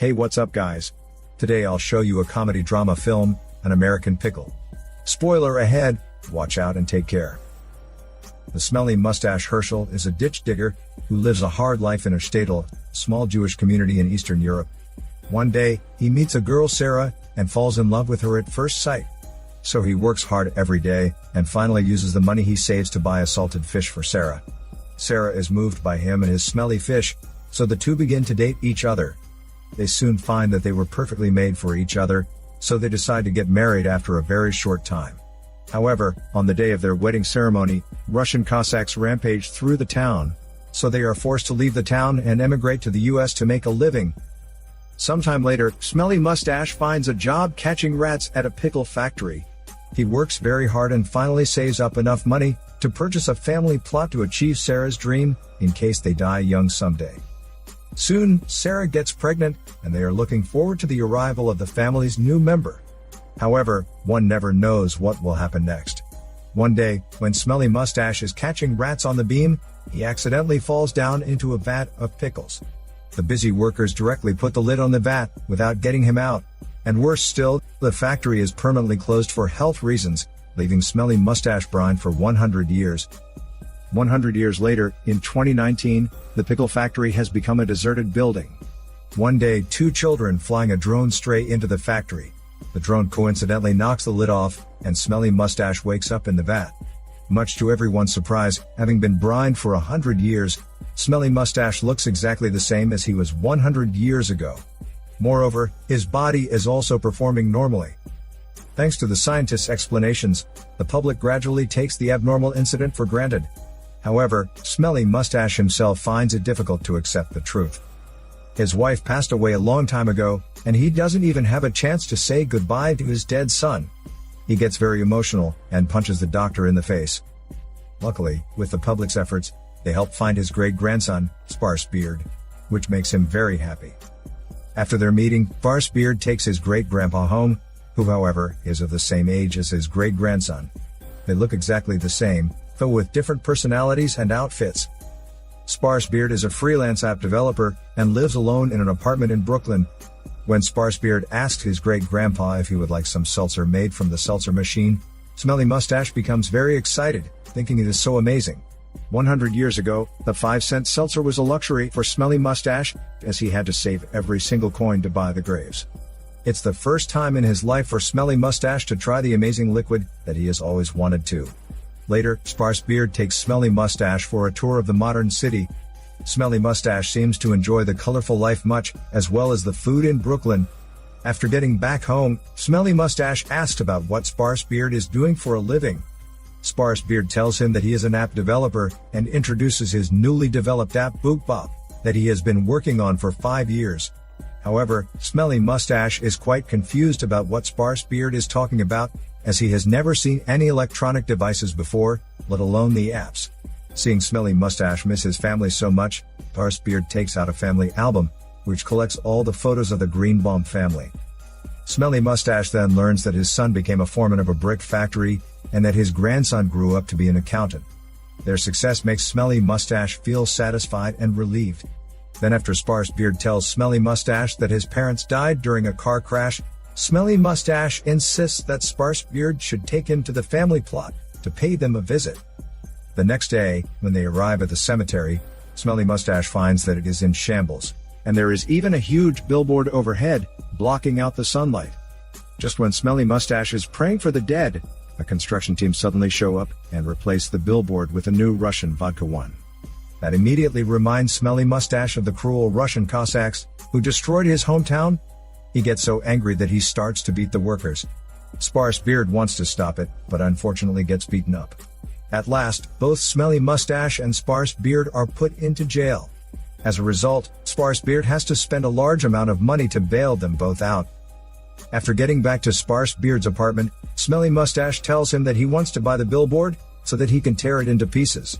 Hey, what's up guys? Today I'll show you a comedy drama film, An American Pickle. Spoiler ahead, watch out and take care. The smelly mustache Herschel is a ditch digger who lives a hard life in a shtetl, small Jewish community in Eastern Europe. One day, he meets a girl Sarah and falls in love with her at first sight. So he works hard every day and finally uses the money he saves to buy a salted fish for Sarah. Sarah is moved by him and his smelly fish, so the two begin to date each other. They soon find that they were perfectly made for each other, so they decide to get married after a very short time. However, on the day of their wedding ceremony, Russian Cossacks rampage through the town, so they are forced to leave the town and emigrate to the US to make a living. Sometime later, Smelly Mustache finds a job catching rats at a pickle factory. He works very hard and finally saves up enough money to purchase a family plot to achieve Sarah's dream, in case they die young someday. Soon, Sarah gets pregnant, and they are looking forward to the arrival of the family's new member. However, one never knows what will happen next. One day, when Smelly Mustache is catching rats on the beam, he accidentally falls down into a vat of pickles. The busy workers directly put the lid on the vat, without getting him out. And worse still, the factory is permanently closed for health reasons, leaving Smelly Mustache brined for 100 years. 100 years later, in 2019, the pickle factory has become a deserted building. One day, two children flying a drone stray into the factory. The drone coincidentally knocks the lid off, and Smelly Mustache wakes up in the vat. Much to everyone's surprise, having been brined for 100 years, Smelly Mustache looks exactly the same as he was 100 years ago. Moreover, his body is also performing normally. Thanks to the scientists' explanations, the public gradually takes the abnormal incident for granted. However, Smelly Mustache himself finds it difficult to accept the truth. His wife passed away a long time ago, and he doesn't even have a chance to say goodbye to his dead son. He gets very emotional, and punches the doctor in the face. Luckily, with the public's efforts, they help find his great-grandson, Sparse Beard, which makes him very happy. After their meeting, Sparse Beard takes his great-grandpa home, who however, is of the same age as his great-grandson. They look exactly the same, though with different personalities and outfits. Sparse Beard is a freelance app developer, and lives alone in an apartment in Brooklyn. When Sparse Beard asks his great-grandpa if he would like some seltzer made from the seltzer machine, Smelly Mustache becomes very excited, thinking it is so amazing. 100 years ago, the 5-cent seltzer was a luxury for Smelly Mustache, as he had to save every single coin to buy the grapes. It's the first time in his life for Smelly Mustache to try the amazing liquid that he has always wanted to. Later, Sparse Beard takes Smelly Mustache for a tour of the modern city. Smelly Mustache seems to enjoy the colorful life much, as well as the food in Brooklyn. After getting back home, Smelly Mustache asks about what Sparse Beard is doing for a living. Sparse Beard tells him that he is an app developer, and introduces his newly developed app BookBop, that he has been working on for 5 years. However, Smelly Mustache is quite confused about what Sparse Beard is talking about, as he has never seen any electronic devices before, let alone the apps. Seeing Smelly Mustache miss his family so much, Sparse Beard takes out a family album, which collects all the photos of the Greenbaum family. Smelly Mustache then learns that his son became a foreman of a brick factory, and that his grandson grew up to be an accountant. Their success makes Smelly Mustache feel satisfied and relieved. Then after Sparse Beard tells Smelly Mustache that his parents died during a car crash, Smelly Mustache insists that Sparse Beard should take him to the family plot, to pay them a visit. The next day, when they arrive at the cemetery, Smelly Mustache finds that it is in shambles, and there is even a huge billboard overhead, blocking out the sunlight. Just when Smelly Mustache is praying for the dead, a construction team suddenly show up, and replace the billboard with a new Russian vodka one. That immediately reminds Smelly Mustache of the cruel Russian Cossacks, who destroyed his hometown. He gets so angry that he starts to beat the workers. Sparse Beard wants to stop it, but unfortunately gets beaten up. At last, both Smelly Mustache and Sparse Beard are put into jail. As a result, Sparse Beard has to spend a large amount of money to bail them both out. After getting back to Sparse Beard's apartment, Smelly Mustache tells him that he wants to buy the billboard, so that he can tear it into pieces.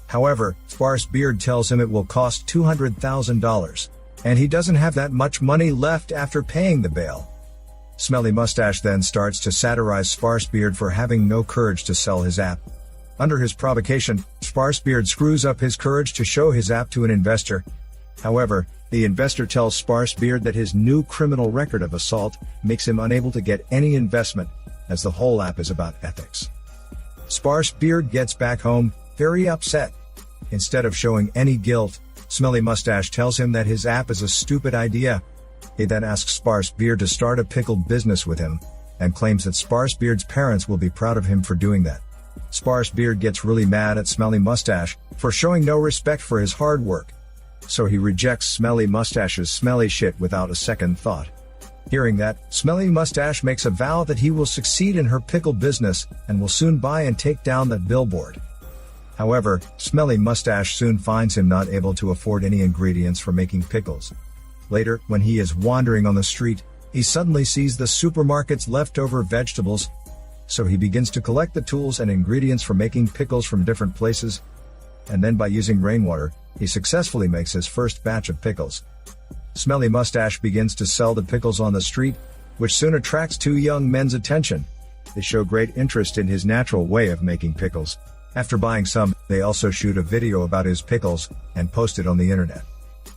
However, Sparse Beard tells him it will cost $200,000. And he doesn't have that much money left after paying the bail. Smelly Mustache then starts to satirize Sparse Beard for having no courage to sell his app. Under his provocation, Sparse Beard screws up his courage to show his app to an investor. However, the investor tells Sparse Beard that his new criminal record of assault makes him unable to get any investment, as the whole app is about ethics. Sparse Beard gets back home, very upset. Instead of showing any guilt, Smelly Mustache tells him that his app is a stupid idea. He then asks Sparse Beard to start a pickle business with him, and claims that Sparse Beard's parents will be proud of him for doing that. Sparse Beard gets really mad at Smelly Mustache for showing no respect for his hard work. So he rejects Smelly Mustache's smelly shit without a second thought. Hearing that, Smelly Mustache makes a vow that he will succeed in her pickle business and will soon buy and take down that billboard. However, Smelly Mustache soon finds him not able to afford any ingredients for making pickles. Later, when he is wandering on the street, he suddenly sees the supermarket's leftover vegetables, so he begins to collect the tools and ingredients for making pickles from different places, and then by using rainwater, he successfully makes his first batch of pickles. Smelly Mustache begins to sell the pickles on the street, which soon attracts two young men's attention. They show great interest in his natural way of making pickles. After buying some, they also shoot a video about his pickles and post it on the internet.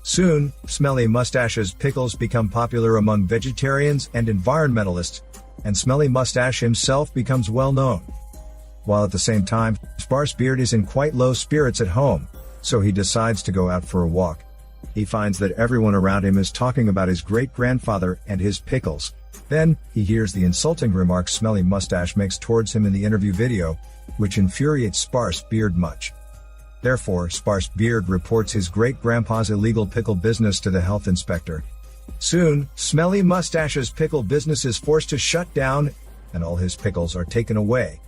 Soon, Smelly Mustache's pickles become popular among vegetarians and environmentalists, and Smelly Mustache himself becomes well known. While at the same time, Sparse Beard is in quite low spirits at home, so he decides to go out for a walk. He finds that everyone around him is talking about his great-grandfather and his pickles. Then, he hears the insulting remarks Smelly Mustache makes towards him in the interview video, which infuriates Sparse Beard much. Therefore, Sparse Beard reports his great-grandpa's illegal pickle business to the health inspector. Soon, Smelly Mustache's pickle business is forced to shut down, and all his pickles are taken away.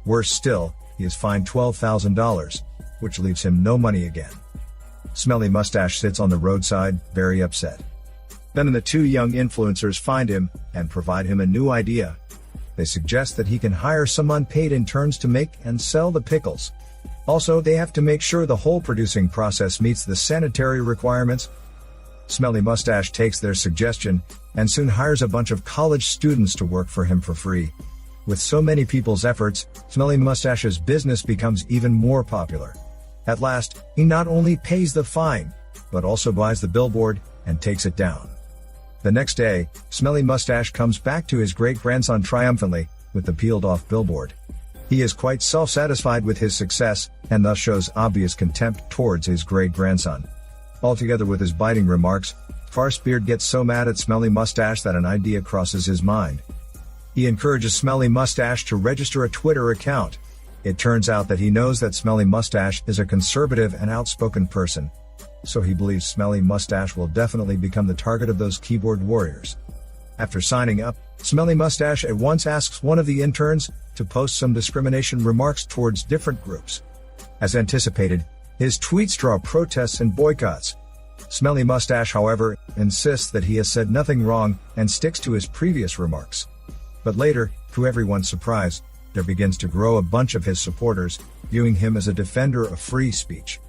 Worse still, he is fined $12,000, which leaves him no money again. Smelly Mustache sits on the roadside, very upset. Then the two young influencers find him and provide him a new idea. They suggest that he can hire some unpaid interns to make and sell the pickles. Also, they have to make sure the whole producing process meets the sanitary requirements. Smelly Mustache takes their suggestion and soon hires a bunch of college students to work for him for free. With so many people's efforts, Smelly Mustache's business becomes even more popular. At last, he not only pays the fine, but also buys the billboard and takes it down. The next day, Smelly Mustache comes back to his great-grandson triumphantly, with the peeled-off billboard. He is quite self-satisfied with his success, and thus shows obvious contempt towards his great-grandson. Altogether with his biting remarks, Sparse Beard gets so mad at Smelly Mustache that an idea crosses his mind. He encourages Smelly Mustache to register a Twitter account. It turns out that he knows that Smelly Mustache is a conservative and outspoken person, so he believes Smelly Mustache will definitely become the target of those keyboard warriors. After signing up, Smelly Mustache at once asks one of the interns to post some discrimination remarks towards different groups. As anticipated, his tweets draw protests and boycotts. Smelly Mustache, however, insists that he has said nothing wrong and sticks to his previous remarks. But later, to everyone's surprise, there begins to grow a bunch of his supporters, viewing him as a defender of free speech.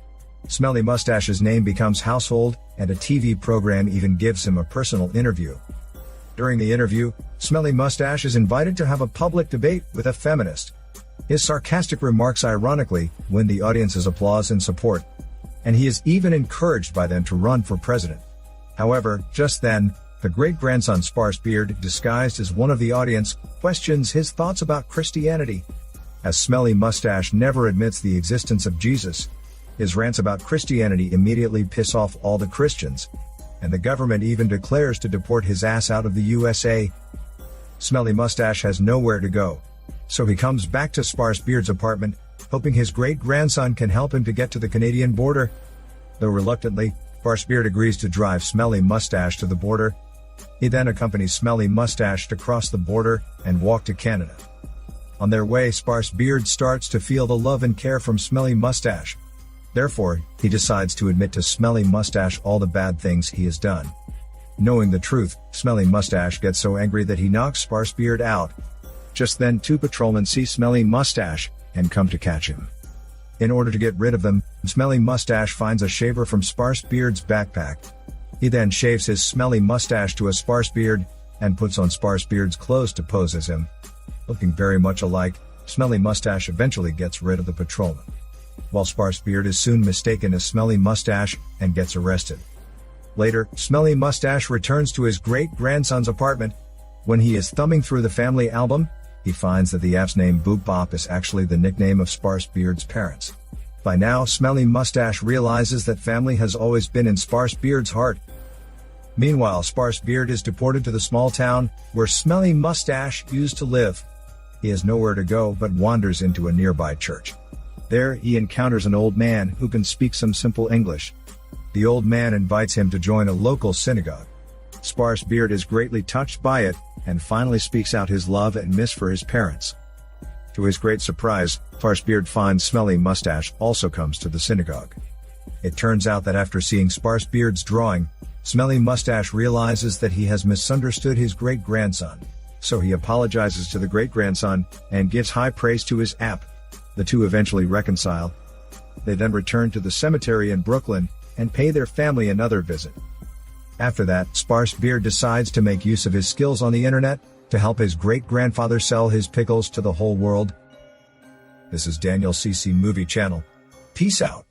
Smelly Mustache's name becomes household, and a TV program even gives him a personal interview. During the interview, Smelly Mustache is invited to have a public debate with a feminist. His sarcastic remarks ironically win the audience's applause and support, and he is even encouraged by them to run for president. However, just then, the great-grandson Sparse Beard, disguised as one of the audience, questions his thoughts about Christianity. As Smelly Mustache never admits the existence of Jesus, his rants about Christianity immediately piss off all the Christians, and the government even declares to deport his ass out of the USA. Smelly Mustache has nowhere to go, so he comes back to Sparse Beard's apartment, hoping his great-grandson can help him to get to the Canadian border. Though reluctantly, Sparse Beard agrees to drive Smelly Mustache to the border. He then accompanies Smelly Mustache to cross the border and walk to Canada. On their way, Sparse Beard starts to feel the love and care from Smelly Mustache. Therefore, he decides to admit to Smelly Mustache all the bad things he has done. Knowing the truth, Smelly Mustache gets so angry that he knocks Sparse Beard out. Just then, two patrolmen see Smelly Mustache and come to catch him. In order to get rid of them, Smelly Mustache finds a shaver from Sparse Beard's backpack. He then shaves his Smelly Mustache to a Sparse Beard and puts on Sparse Beard's clothes to pose as him. Looking very much alike, Smelly Mustache eventually gets rid of the patrolman, while Sparse Beard is soon mistaken as Smelly Mustache and gets arrested. Later, Smelly Mustache returns to his great-grandson's apartment. When he is thumbing through the family album, he finds that the app's name Boop Bop is actually the nickname of Sparse Beard's parents. By now, Smelly Mustache realizes that family has always been in Sparse Beard's heart. Meanwhile, Sparse Beard is deported to the small town where Smelly Mustache used to live. He has nowhere to go but wanders into a nearby church. There, he encounters an old man who can speak some simple English. The old man invites him to join a local synagogue. Sparse Beard is greatly touched by it, and finally speaks out his love and miss for his parents. To his great surprise, Sparse Beard finds Smelly Mustache also comes to the synagogue. It turns out that after seeing Sparse Beard's drawing, Smelly Mustache realizes that he has misunderstood his great-grandson. So he apologizes to the great-grandson, and gives high praise to his app. The two eventually reconcile. They then return to the cemetery in Brooklyn, and pay their family another visit. After that, Sparse Beard decides to make use of his skills on the internet, to help his great-grandfather sell his pickles to the whole world. This is Daniel CC Movie Channel. Peace out.